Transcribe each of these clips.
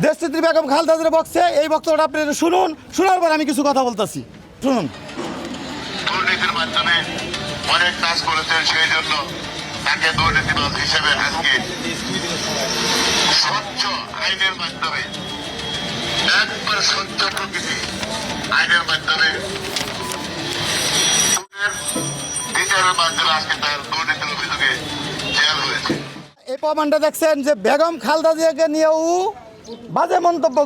দেশনেত্রী বেগম খালেদা জিয়ার বক্সে এই বক্তব্যটা আপনি শুনুন, শোনার পর আমি কিছু কথা বলতেছি, শুনুন। দুর্নীতির মাধ্যমে অনেক কাজ করেছেন, সেই জন্য তাকে দুর্নীতিবাদ হিসেবে আজকে স্বচ্ছ আইনের মাধ্যমে, একবার স্বচ্ছ প্রকৃতি আইনের মাধ্যমে বিচারের মাধ্যমে আজকে তার দুর্নীতির অভিযোগে জেল হয়েছে। এই প্রমাণটা দেখছেন যে বেগম খালেদা জিয়াকে নিয়েও বাজে মন্তব্য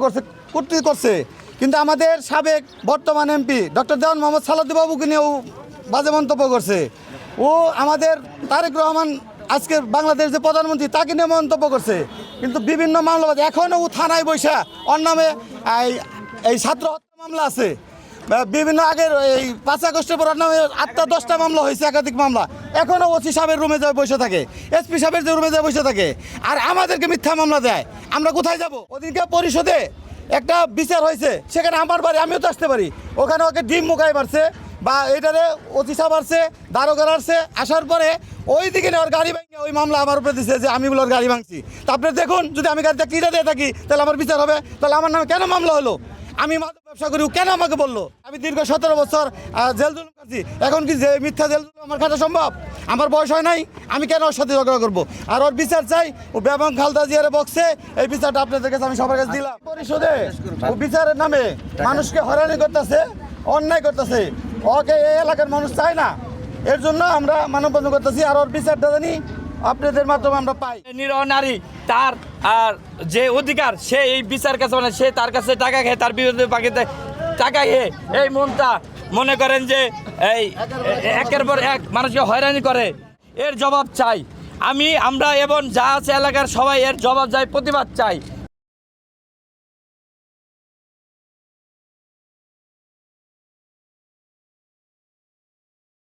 কূটনীতি করছে, কিন্তু আমাদের সাবেক বর্তমান এমপি ডক্টর দেওয়ান মোহাম্মদ সালাউদ্দিন বাবুকে নিয়েও বাজে মন্তব্য করছে। ও আমাদের তারেক রহমান আজকের বাংলাদেশ যে প্রধানমন্ত্রী তাকে নিয়ে মন্তব্য করছে, কিন্তু বিভিন্ন মামলা এখনও ও থানায় বৈশা ওর নামে এই ছাত্র হত্যা মামলা আছে, বিভিন্ন আগের এই 5 আগস্টের পর নামে 8-10টা মামলা হয়েছে, একাধিক মামলা। এখনও ওসি সাহেবের রুমে যায় বসে থাকে, এসপি সাহেবের যে রুমে যায় বসে থাকে, আর আমাদেরকে মিথ্যা মামলা দেয়। আমরা কোথায় যাব? ওদিনকে পরিষদে একটা বিচার হয়েছে, সেখানে আমার বাড়ি, আমিও তো আসতে পারি, ওখানে ওকে ডিম মুখায় মারছে বা এইটারে ওসি সাহেব আসছে, দারোগার আসছে, আসার পরে ওই দিকে ওর গাড়ি ভাঙে ওই মামলা আমার উপরে দিচ্ছে যে আমি বলে ওর গাড়ি ভাঙছি। তারপরে দেখুন, যদি আমি গাড়িটা কিনে দিয়ে থাকি তাহলে আমার বিচার হবে, তাহলে আমার নামে কেন মামলা হলো? আমি মাদক ব্যবসা করি, কেন আমাকে বললো? আমি দীর্ঘ 17 বছর জেল জুলুম করছি, এখন কি যে মিথ্যা জেল জুলুম আমার খাটা সম্ভব? আমার বয়স হয় নাই, আমি কেন ওর সাথে ঝগড়া করবো? আর ওর বিচার চাই, ও বেগম খালেদা জিয়ার বক্সে এই বিচারটা আপনাদের কাছে আমি সবার কাছে দিলাম। পরিষদে ও বিচারের নামে মানুষকে হয়রানি করতেছে, অন্যায় করতেছে, ওকে এই এলাকার মানুষ চায় না, এর জন্য আমরা মানববন্ধন করতেছি। আর ওর বিচারটা জানি আপনাদের মাধ্যমে আমরা পাই। নিরহ নারী তার আর যে অধিকার, সে এই বিচার কাছে মানে সে তার কাছে টাকা খেয়ে, তার বিরুদ্ধে বাকিতে টাকা খেয়ে এই মনটা মনে করেন যে এই একের পর এক মানুষকে হয়রানি করে, এর জবাব চাই আমরা এবং যা আছে এলাকার সবাই এর জবাব চাই, প্রতিবাদ চাই।